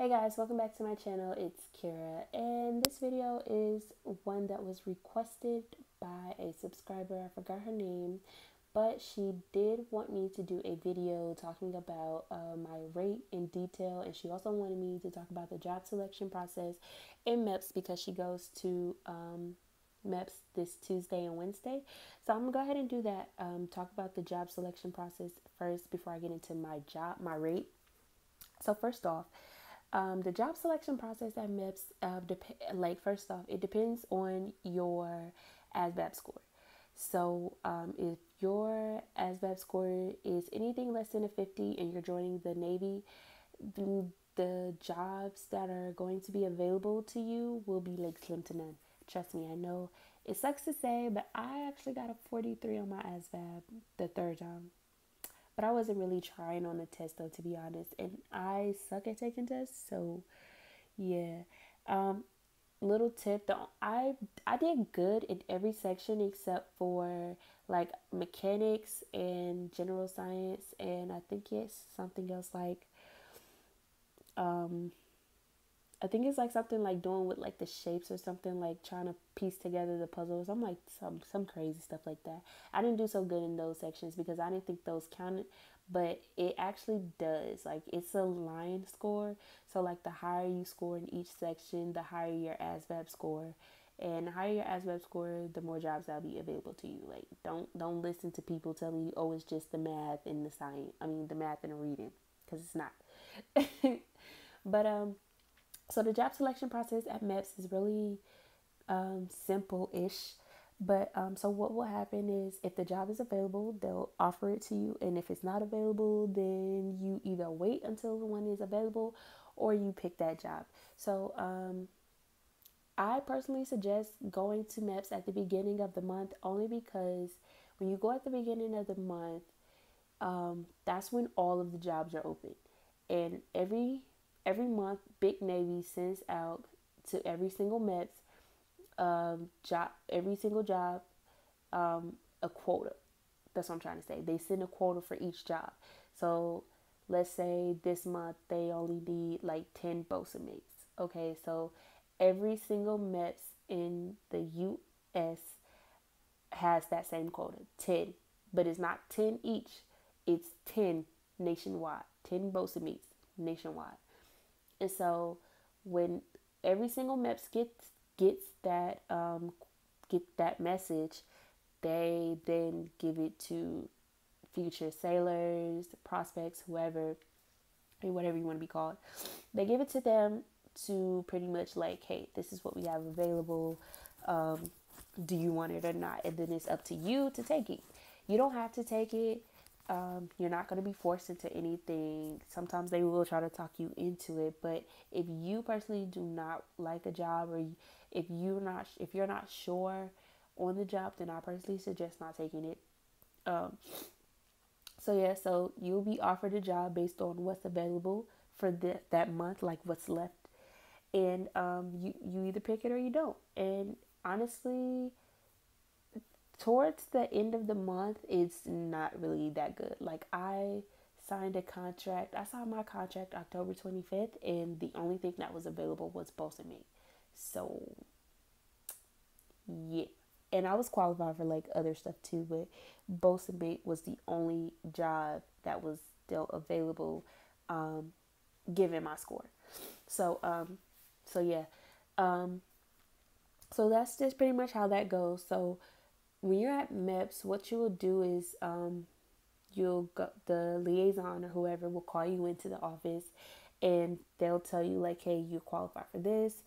Hey guys, welcome back to my channel. It's Kira, and this video is one that was requested by a subscriber. I forgot her name, but she did want me to do a video talking about my rate in detail, and she also wanted me to talk about the job selection process in MEPS because she goes to MEPS this Tuesday and Wednesday. So I'm gonna go ahead and do that. Talk about the job selection process first before I get into my rate. So first off, the job selection process at MEPS, first off, it depends on your ASVAB score. So if your ASVAB score is anything less than a 50 and you're joining the Navy, the jobs that are going to be available to you will be like slim to none. Trust me, I know it sucks to say, but I actually got a 43 on my ASVAB the third time. But I wasn't really trying on the test though, to be honest. And I suck at taking tests, so yeah. Um, Little tip though, I did good in every section except for like mechanics and general science, and I think it's something else like um I think it's like something like doing with like the shapes or something, like trying to piece together the puzzles. I'm like some crazy stuff like that. I didn't do so good in those sections because I didn't think those counted, but it actually does. Like it's a line score. So like the higher you score in each section, the higher your ASVAB score. And the higher your ASVAB score, the more jobs that'll be available to you. Like don't listen to people telling you, oh, it's just the math and the science. I mean the math and the reading, because it's not. But so the job selection process at MEPS is really simple-ish. But so what will happen is if the job is available, they'll offer it to you. And if it's not available, then you either wait until the one is available or you pick that job. So I personally suggest going to MEPS at the beginning of the month only because when you go at the beginning of the month, that's when all of the jobs are open. And every month, Big Navy sends out to every single MEPS job, every single job, a quota. That's what I'm trying to say. They send a quota for each job. So let's say this month they only need like 10 BOSA mates. Okay, so every single MEPS in the US has that same quota, 10. But it's not 10 each, it's 10 nationwide, 10 BOSA meets nationwide. And so when every single MEPS gets get that message, they then give it to future sailors, prospects, whoever, whatever you want to be called. They give it to them to pretty much like, hey, this is what we have available. Do you want it or not? And then it's up to you to take it. You don't have to take it. You're not going to be forced into anything. Sometimes they will try to talk you into it, but if you personally do not like a job, or if you're not sure on the job, then I personally suggest not taking it. Um, so yeah, so you'll be offered a job based on what's available for that month, like what's left, and you either pick it or you don't. And honestly, towards the end of the month, it's not really that good. Like I signed my contract October 25th, and the only thing that was available was Bosa Me. So yeah. And I was qualified for like other stuff too, but Bosa Mate was the only job that was still available, um, given my score. So so yeah. Um, so that's just pretty much how that goes. So when you're at MEPS, what you will do is you'll go, the liaison or whoever will call you into the office, and they'll tell you like, hey, you qualify for this,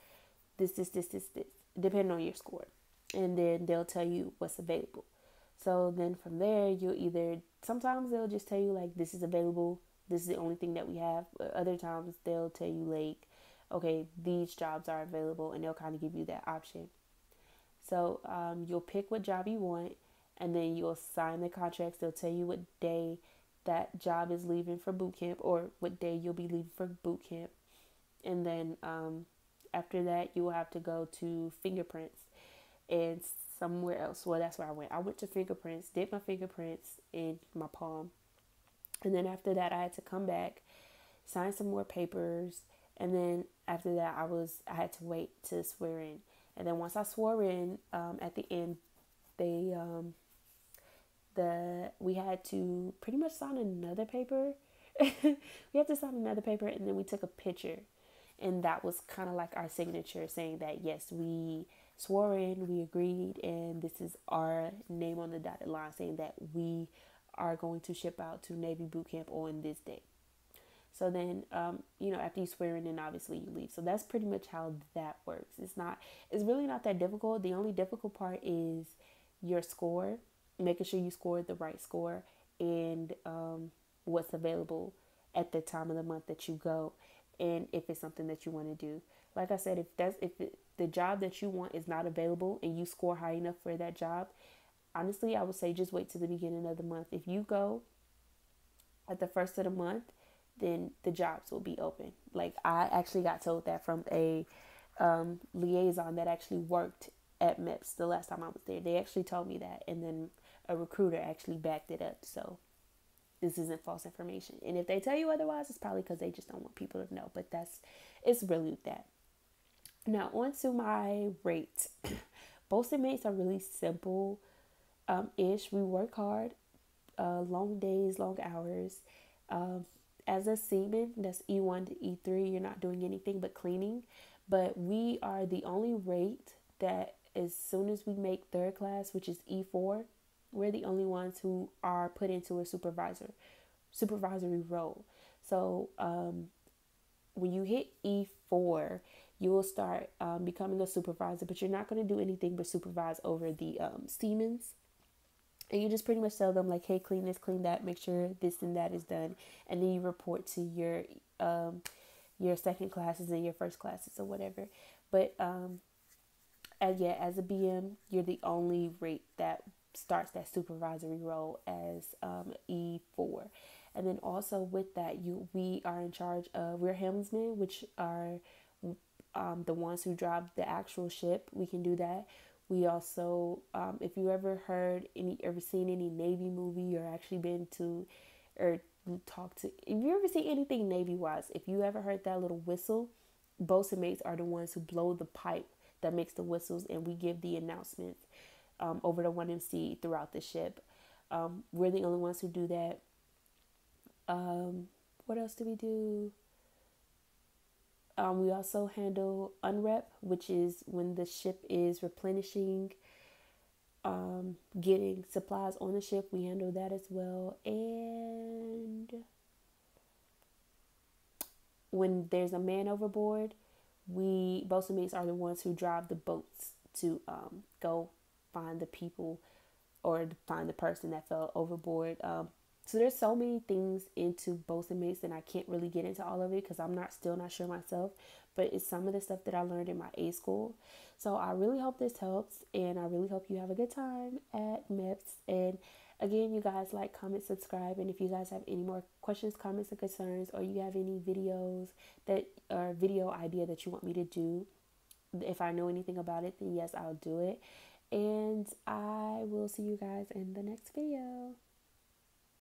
depending on your score, and then they'll tell you what's available. So then from there, you'll either sometimes they'll just tell you like this is available, this is the only thing that we have. But other times they'll tell you like, okay, these jobs are available, and they'll kind of give you that option. So you'll pick what job you want, and then you'll sign the contracts. They'll tell you what day that job is leaving for boot camp, or what day you'll be leaving for boot camp. And then after that, you will have to go to fingerprints and somewhere else. Well, that's where I went. I went to fingerprints, did my fingerprints in my palm. And then after that, I had to come back, sign some more papers, And then after that, I had to wait to swear in. And then once I swore in, at the end, they we had to pretty much sign another paper. We had to sign another paper, and then we took a picture, and that was kind of like our signature, saying that yes, we swore in, we agreed, and this is our name on the dotted line, saying that we are going to ship out to Navy boot camp on this day. So then, after you swear in, then obviously you leave. So that's pretty much how that works. It's really not that difficult. The only difficult part is your score, making sure you scored the right score, and what's available at the time of the month that you go, and if it's something that you want to do. Like I said, the job that you want is not available and you score high enough for that job, honestly, I would say just wait to the beginning of the month. If you go at the first of the month, then the jobs will be open. Like I actually got told that from a liaison that actually worked at MEPS the last time I was there. They actually told me that, and then a recruiter actually backed it up. So this isn't false information. And if they tell you otherwise, it's probably because they just don't want people to know. But it's really that. Now on to my rate. Both inmates are really simple ish. We work hard, long days, long hours. Um, as a seaman, that's E1 to E3, you're not doing anything but cleaning. But we are the only rate that as soon as we make third class, which is E4, we're the only ones who are put into a supervisory role. So when you hit E4, you will start becoming a supervisor, but you're not going to do anything but supervise over the Siemens. And you just pretty much tell them like, hey, clean this, clean that, make sure this and that is done, and then you report to your second classes and your first classes or whatever. But as a BM, you're the only rate that starts that supervisory role as E4. And then also with that, we are in charge of, we're helmsmen, which are the ones who drive the actual ship. We can do that. We also, if you ever seen any Navy movie or actually been to or talked to, if you ever see anything Navy wise, if you ever heard that little whistle, bosun mates are the ones who blow the pipe that makes the whistles, and we give the announcements over the 1MC throughout the ship. We're the only ones who do that. What else do we do? We also handle unrep, which is when the ship is replenishing, getting supplies on the ship. We handle that as well. And when there's a man overboard, we bosun mates are the ones who drive the boats to go find the people or find the person that fell overboard. So there's so many things into bosun mates, and I can't really get into all of it because I'm still not sure myself. But it's some of the stuff that I learned in my A school. So I really hope this helps, and I really hope you have a good time at MEPS. And again, you guys like, comment, subscribe, and if you guys have any more questions, comments, and concerns, or you have any videos or video idea that you want me to do, if I know anything about it, then yes, I'll do it. And I will see you guys in the next video.